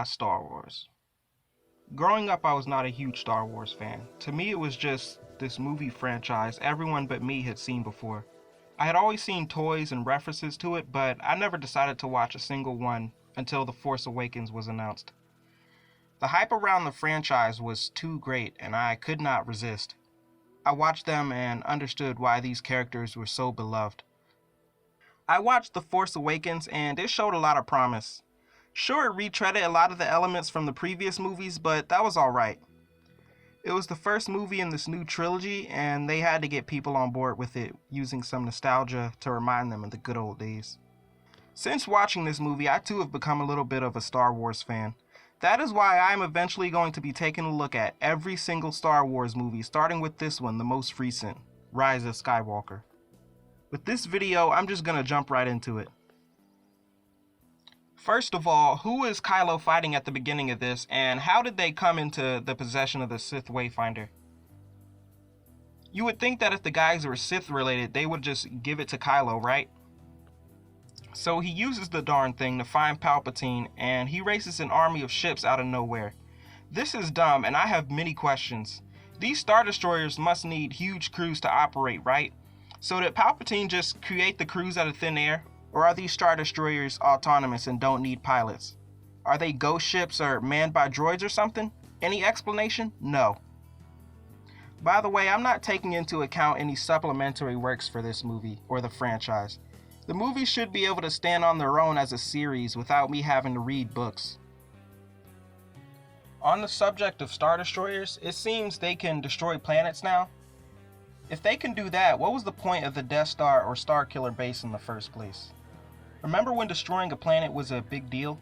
Star Wars. Growing up, I was not a huge Star Wars fan. To me, it was just this movie franchise everyone but me had seen before. I had always seen toys and references to it, but I never decided to watch a single one until The Force Awakens was announced. The hype around the franchise was too great, and I could not resist. I watched them and understood why these characters were so beloved. I watched The Force Awakens, and it showed a lot of promise. Sure, it retreaded a lot of the elements from the previous movies, but that was alright. It was the first movie in this new trilogy, and they had to get people on board with it, using some nostalgia to remind them of the good old days. Since watching this movie, I too have become a little bit of a Star Wars fan. That is why I am eventually going to be taking a look at every single Star Wars movie, starting with this one, the most recent, Rise of Skywalker. With this video, I'm just gonna jump right into it. First of all, who is Kylo fighting at the beginning of this, and how did they come into the possession of the Sith Wayfinder? You would think that if the guys were Sith related, they would just give it to Kylo, right? So he uses the darn thing to find Palpatine, and he races an army of ships out of nowhere. This is dumb, and I have many questions. These Star Destroyers must need huge crews to operate, right? So did Palpatine just create the crews out of thin air? Or are these Star Destroyers autonomous and don't need pilots? Are they ghost ships or manned by droids or something? Any explanation? No. By the way, I'm not taking into account any supplementary works for this movie or the franchise. The movies should be able to stand on their own as a series without me having to read books. On the subject of Star Destroyers, it seems they can destroy planets now. If they can do that, what was the point of the Death Star or Starkiller base in the first place? Remember when destroying a planet was a big deal?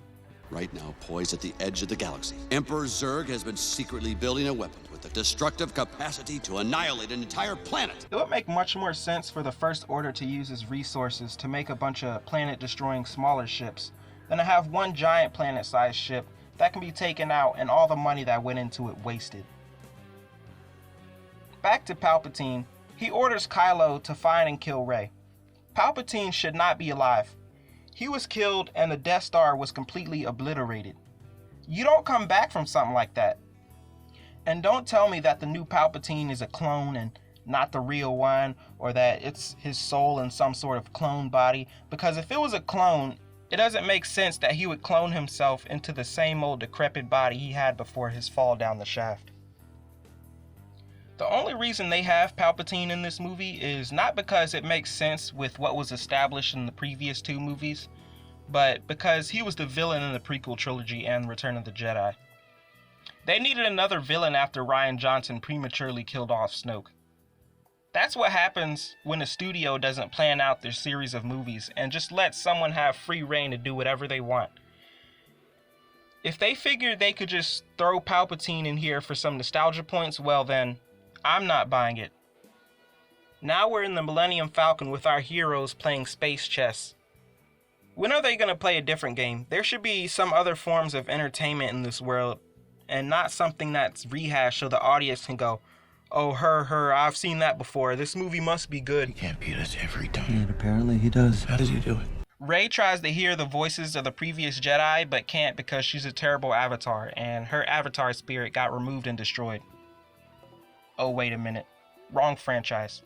Right now, poised at the edge of the galaxy, Emperor Zurg has been secretly building a weapon with the destructive capacity to annihilate an entire planet. It would make much more sense for the First Order to use its resources to make a bunch of planet-destroying smaller ships than to have one giant planet-sized ship that can be taken out and all the money that went into it wasted. Back to Palpatine, he orders Kylo to find and kill Rey. Palpatine should not be alive. He was killed and the Death Star was completely obliterated. You don't come back from something like that. And don't tell me that the new Palpatine is a clone and not the real one, or that it's his soul in some sort of clone body, because if it was a clone, it doesn't make sense that he would clone himself into the same old decrepit body he had before his fall down the shaft. The only reason they have Palpatine in this movie is not because it makes sense with what was established in the previous two movies, but because he was the villain in the prequel trilogy and Return of the Jedi. They needed another villain after Rian Johnson prematurely killed off Snoke. That's what happens when a studio doesn't plan out their series of movies and just lets someone have free reign to do whatever they want. If they figured they could just throw Palpatine in here for some nostalgia points, well then, I'm not buying it. Now we're in the Millennium Falcon with our heroes playing space chess. When are they going to play a different game? There should be some other forms of entertainment in this world, and not something that's rehashed so the audience can go, oh, I've seen that before. This movie must be good. He can't beat us every time. And apparently he does. How does he do it? Rey tries to hear the voices of the previous Jedi, but can't because she's a terrible avatar, and her avatar spirit got removed and destroyed. Oh, wait a minute. Wrong franchise.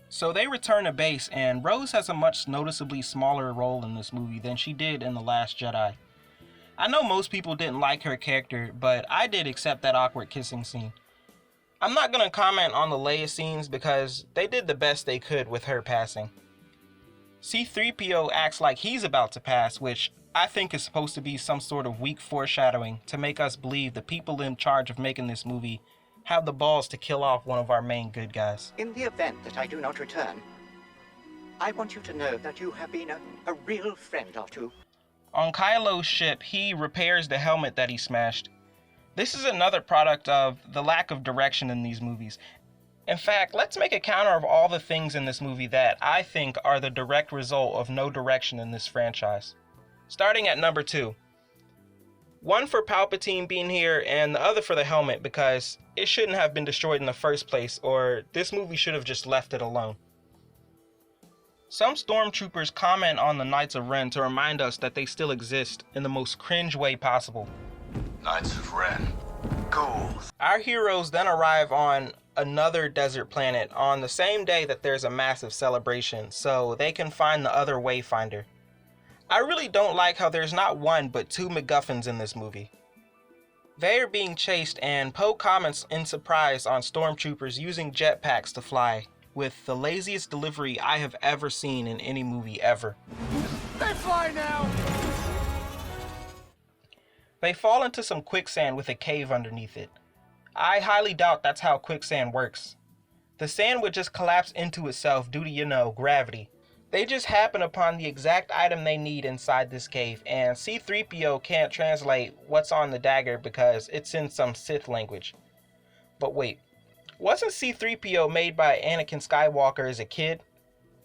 So they return to base, and Rose has a much noticeably smaller role in this movie than she did in The Last Jedi. I know most people didn't like her character, but I did accept that awkward kissing scene. I'm not going to comment on the Leia scenes because they did the best they could with her passing. C-3PO acts like he's about to pass, which I think is supposed to be some sort of weak foreshadowing to make us believe the people in charge of making this movie have the balls to kill off one of our main good guys. In the event that I do not return, I want you to know that you have been a real friend or two. On Kylo's ship, he repairs the helmet that he smashed. This is another product of the lack of direction in these movies. In fact, let's make a counter of all the things in this movie that I think are the direct result of no direction in this franchise. Starting at number 2. One for Palpatine being here and the other for the helmet because it shouldn't have been destroyed in the first place, or this movie should have just left it alone. Some stormtroopers comment on the Knights of Ren to remind us that they still exist in the most cringe way possible. Knights of Ren. Ghouls. Our heroes then arrive on another desert planet on the same day that there's a massive celebration, so they can find the other Wayfinder. I really don't like how there's not one but two MacGuffins in this movie. They are being chased, and Poe comments in surprise on stormtroopers using jetpacks to fly, with the laziest delivery I have ever seen in any movie ever. They fly now! They fall into some quicksand with a cave underneath it. I highly doubt that's how quicksand works. The sand would just collapse into itself due to, gravity. They just happen upon the exact item they need inside this cave, and C-3PO can't translate what's on the dagger because it's in some Sith language. But wait, wasn't C-3PO made by Anakin Skywalker as a kid?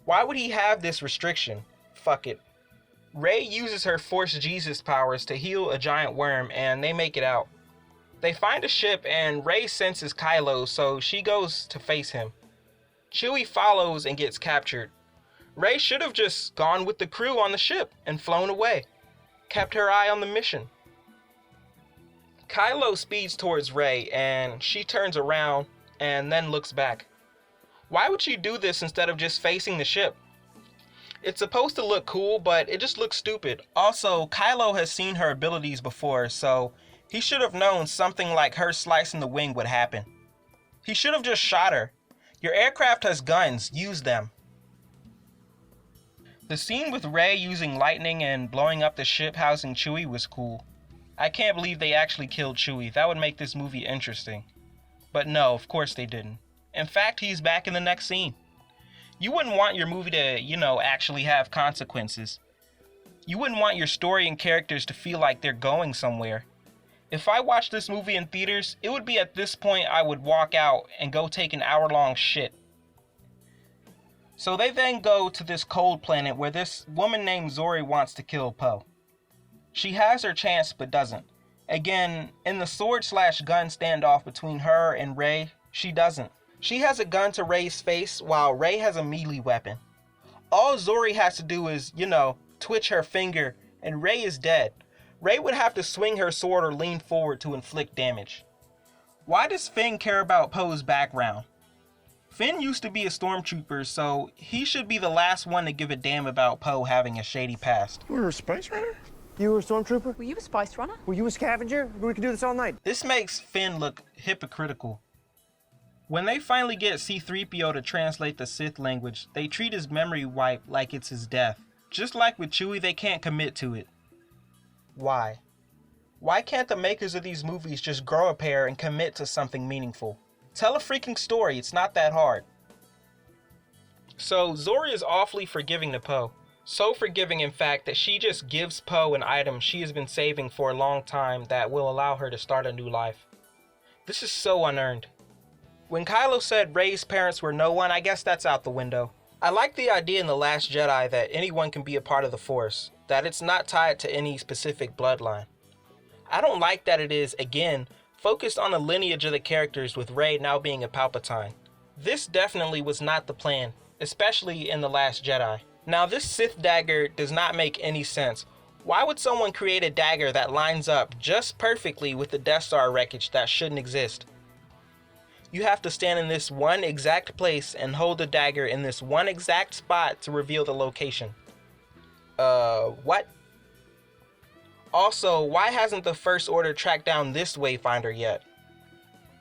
Why would he have this restriction? Fuck it. Rey uses her Force Jesus powers to heal a giant worm, and they make it out. They find a ship, and Rey senses Kylo, so she goes to face him. Chewie follows and gets captured. Rey should have just gone with the crew on the ship and flown away. Kept her eye on the mission. Kylo speeds towards Rey, and she turns around and then looks back. Why would she do this instead of just facing the ship? It's supposed to look cool, but it just looks stupid. Also, Kylo has seen her abilities before, so he should have known something like her slicing the wing would happen. He should have just shot her. Your aircraft has guns, use them. The scene with Rey using lightning and blowing up the ship housing Chewie was cool. I can't believe they actually killed Chewie. That would make this movie interesting. But no, of course they didn't. In fact, he's back in the next scene. You wouldn't want your movie to, actually have consequences. You wouldn't want your story and characters to feel like they're going somewhere. If I watched this movie in theaters, it would be at this point I would walk out and go take an hour-long shit. So they then go to this cold planet where this woman named Zorii wants to kill Poe. She has her chance but doesn't. Again, in the sword/gun standoff between her and Rey, she doesn't. She has a gun to Rey's face while Rey has a melee weapon. All Zorii has to do is, twitch her finger and Rey is dead. Rey would have to swing her sword or lean forward to inflict damage. Why does Finn care about Poe's background? Finn used to be a stormtrooper, so he should be the last one to give a damn about Poe having a shady past. You were a spice runner? You were a stormtrooper? Were you a spice runner? Were you a scavenger? We could do this all night. This makes Finn look hypocritical. When they finally get C-3PO to translate the Sith language, they treat his memory wipe like it's his death. Just like with Chewie, they can't commit to it. Why? Why can't the makers of these movies just grow a pair and commit to something meaningful? Tell a freaking story, it's not that hard. So, Zorii is awfully forgiving to Poe. So forgiving, in fact, that she just gives Poe an item she has been saving for a long time that will allow her to start a new life. This is so unearned. When Kylo said Rey's parents were no one, I guess that's out the window. I like the idea in The Last Jedi that anyone can be a part of the Force, that it's not tied to any specific bloodline. I don't like that it is, again, focused on the lineage of the characters with Rey now being a Palpatine. This definitely was not the plan, especially in The Last Jedi. Now this Sith dagger does not make any sense. Why would someone create a dagger that lines up just perfectly with the Death Star wreckage that shouldn't exist? You have to stand in this one exact place and hold the dagger in this one exact spot to reveal the location. What? Also, why hasn't the First Order tracked down this Wayfinder yet?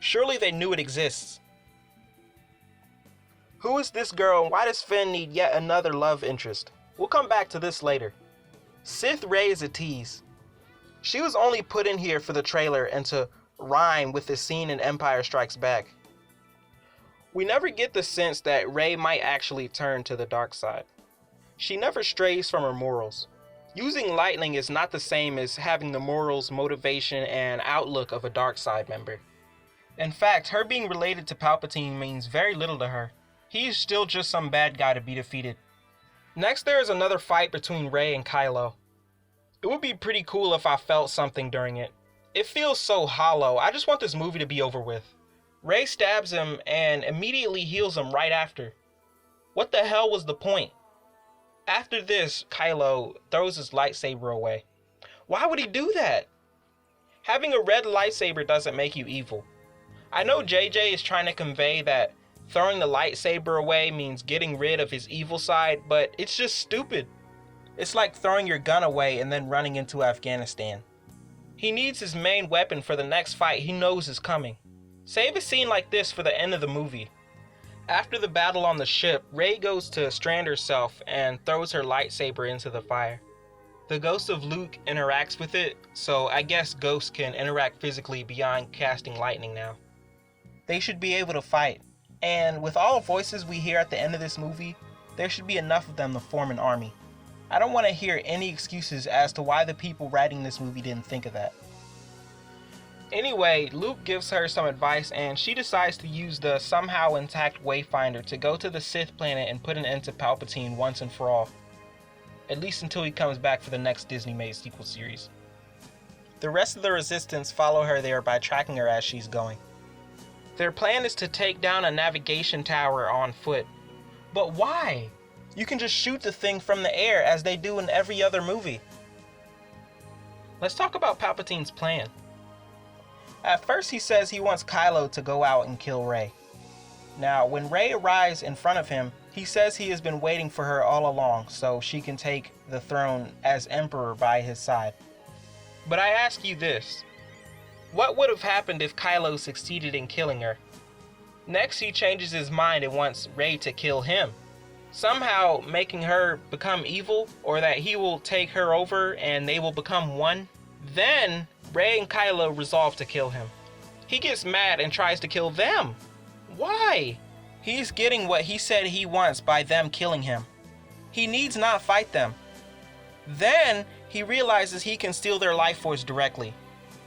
Surely they knew it exists. Who is this girl and why does Finn need yet another love interest? We'll come back to this later. Sith Rey is a tease. She was only put in here for the trailer and to rhyme with the scene in Empire Strikes Back. We never get the sense that Rey might actually turn to the dark side. She never strays from her morals. Using lightning is not the same as having the morals, motivation, and outlook of a dark side member. In fact, her being related to Palpatine means very little to her. He is still just some bad guy to be defeated. Next, there is another fight between Rey and Kylo. It would be pretty cool if I felt something during it. It feels so hollow. I just want this movie to be over with. Rey stabs him and immediately heals him right after. What the hell was the point? After this, Kylo throws his lightsaber away. Why would he do that? Having a red lightsaber doesn't make you evil. I know JJ is trying to convey that throwing the lightsaber away means getting rid of his evil side, but it's just stupid. It's like throwing your gun away and then running into Afghanistan. He needs his main weapon for the next fight he knows is coming. Save a scene like this for the end of the movie. After the battle on the ship, Rey goes to strand herself and throws her lightsaber into the fire. The ghost of Luke interacts with it, so I guess ghosts can interact physically beyond casting lightning now. They should be able to fight, and with all the voices we hear at the end of this movie, there should be enough of them to form an army. I don't want to hear any excuses as to why the people writing this movie didn't think of that. Anyway, Luke gives her some advice and she decides to use the somehow intact Wayfinder to go to the Sith planet and put an end to Palpatine once and for all. At least until he comes back for the next Disney-made sequel series. The rest of the Resistance follow her there by tracking her as she's going. Their plan is to take down a navigation tower on foot. But why? You can just shoot the thing from the air as they do in every other movie. Let's talk about Palpatine's plan. At first he says he wants Kylo to go out and kill Rey. Now, when Rey arrives in front of him, he says he has been waiting for her all along so she can take the throne as Emperor by his side. But I ask you this. What would have happened if Kylo succeeded in killing her? Next he changes his mind and wants Rey to kill him, somehow making her become evil, or that he will take her over and they will become one. Then Rey and Kylo resolve to kill him. He gets mad and tries to kill them. Why? He's getting what he said he wants by them killing him. He needs not fight them. Then he realizes he can steal their life force directly.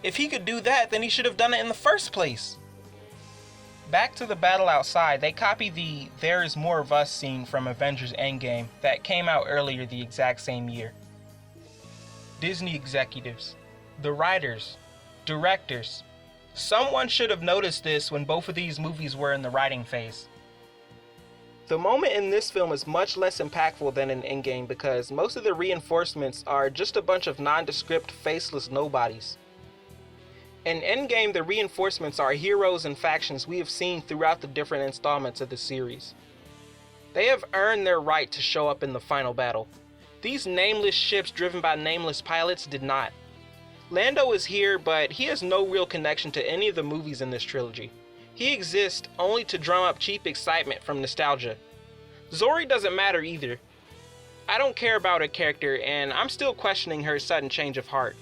If he could do that, then he should have done it in the first place. Back to the battle outside, they copy the "There is more of us" scene from Avengers Endgame that came out earlier the exact same year. Disney executives, the writers, directors, someone should have noticed this when both of these movies were in the writing phase. The moment in this film is much less impactful than in Endgame because most of the reinforcements are just a bunch of nondescript, faceless nobodies. In Endgame, the reinforcements are heroes and factions we have seen throughout the different installments of the series. They have earned their right to show up in the final battle. These nameless ships driven by nameless pilots did not. Lando is here, but he has no real connection to any of the movies in this trilogy. He exists only to drum up cheap excitement from nostalgia. Zori doesn't matter either. I don't care about her character, and I'm still questioning her sudden change of heart.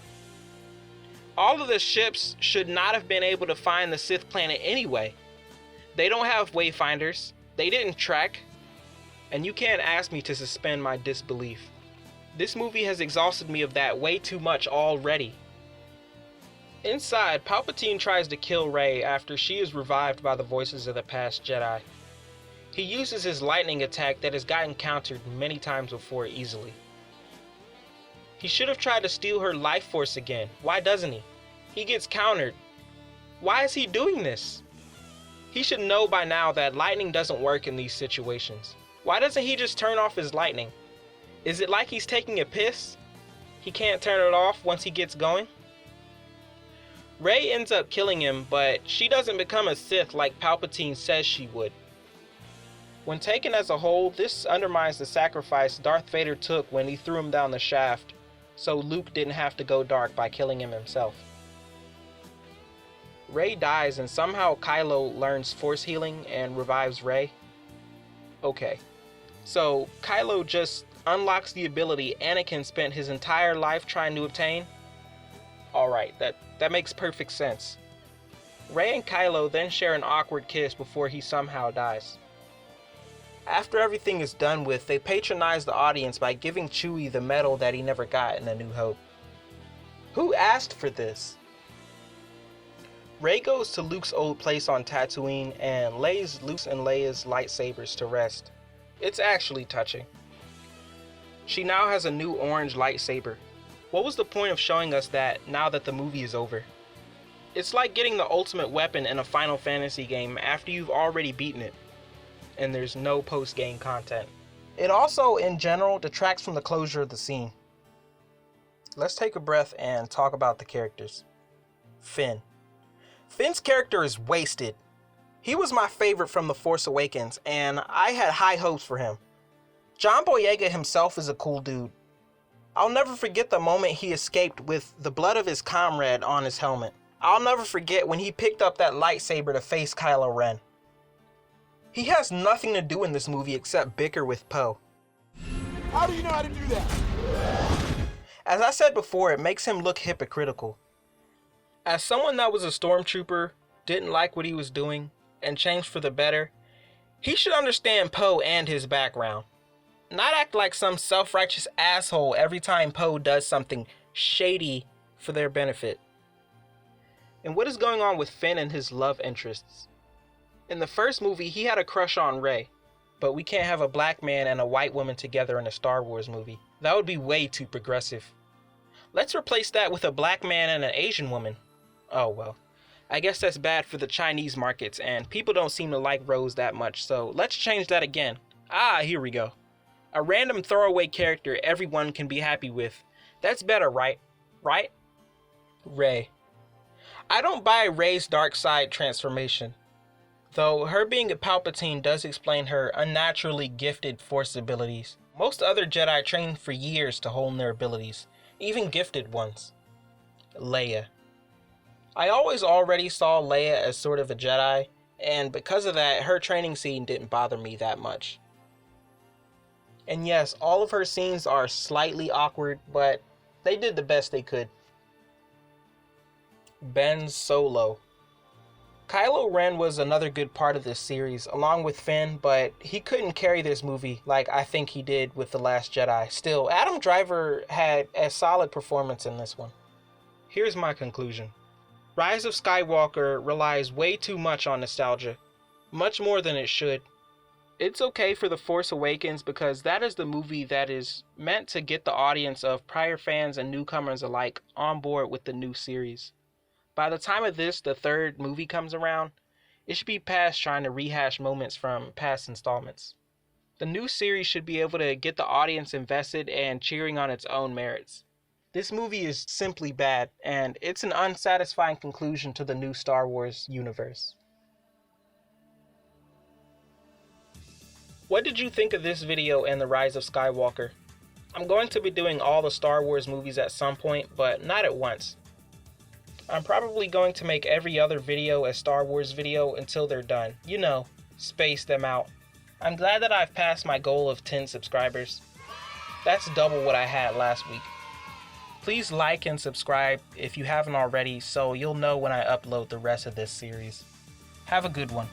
All of the ships should not have been able to find the Sith planet anyway. They don't have wayfinders, they didn't track, and you can't ask me to suspend my disbelief. This movie has exhausted me of that way too much already. Inside, Palpatine tries to kill Rey after she is revived by the voices of the past Jedi. He uses his lightning attack that has gotten countered many times before easily. He should have tried to steal her life force again. Why doesn't he? He gets countered. Why is he doing this? He should know by now that lightning doesn't work in these situations. Why doesn't he just turn off his lightning? Is it like he's taking a piss? He can't turn it off once he gets going? Rey ends up killing him, but she doesn't become a Sith like Palpatine says she would. When taken as a whole, this undermines the sacrifice Darth Vader took when he threw him down the shaft, so Luke didn't have to go dark by killing him himself. Rey dies and somehow Kylo learns force healing and revives Rey. Okay, so Kylo just unlocks the ability Anakin spent his entire life trying to obtain? Alright, that makes perfect sense. Rey and Kylo then share an awkward kiss before he somehow dies. After everything is done with, they patronize the audience by giving Chewie the medal that he never got in A New Hope. Who asked for this? Rey goes to Luke's old place on Tatooine and lays Luke and Leia's lightsabers to rest. It's actually touching. She now has a new orange lightsaber. What was the point of showing us that now that the movie is over? It's like getting the ultimate weapon in a Final Fantasy game after you've already beaten it, and there's no post-game content. It also, in general, detracts from the closure of the scene. Let's take a breath and talk about the characters. Finn. Finn's character is wasted. He was my favorite from The Force Awakens, and I had high hopes for him. John Boyega himself is a cool dude. I'll never forget the moment he escaped with the blood of his comrade on his helmet. I'll never forget when he picked up that lightsaber to face Kylo Ren. He has nothing to do in this movie except bicker with Poe. How do you know how to do that? As I said before, it makes him look hypocritical. As someone that was a stormtrooper, didn't like what he was doing, and changed for the better, he should understand Poe and his background. Not act like some self-righteous asshole every time Poe does something shady for their benefit. And what is going on with Finn and his love interests? In the first movie, he had a crush on Rey, but we can't have a black man and a white woman together in a Star Wars movie. That would be way too progressive. Let's replace that with a black man and an Asian woman. Oh well, I guess that's bad for the Chinese markets, and people don't seem to like Rose that much, so let's change that again. Here we go. A random throwaway character everyone can be happy with. That's better, right? Right? Rey. I don't buy Rey's dark side transformation. Though her being a Palpatine does explain her unnaturally gifted Force abilities. Most other Jedi train for years to hone their abilities, even gifted ones. Leia. I always already saw Leia as sort of a Jedi, and because of that, her training scene didn't bother me that much. And yes, all of her scenes are slightly awkward, but they did the best they could. Ben Solo. Kylo Ren was another good part of this series, along with Finn, but he couldn't carry this movie like I think he did with The Last Jedi. Still, Adam Driver had a solid performance in this one. Here's my conclusion. Rise of Skywalker relies way too much on nostalgia, much more than it should. It's okay for The Force Awakens because that is the movie that is meant to get the audience of prior fans and newcomers alike on board with the new series. By the time of this, the third movie comes around, it should be past trying to rehash moments from past installments. The new series should be able to get the audience invested and cheering on its own merits. This movie is simply bad, and it's an unsatisfying conclusion to the new Star Wars universe. What did you think of this video and The Rise of Skywalker? I'm going to be doing all the Star Wars movies at some point, but not at once. I'm probably going to make every other video a Star Wars video until they're done. You know, space them out. I'm glad that I've passed my goal of 10 subscribers. That's double what I had last week. Please like and subscribe if you haven't already so you'll know when I upload the rest of this series. Have a good one.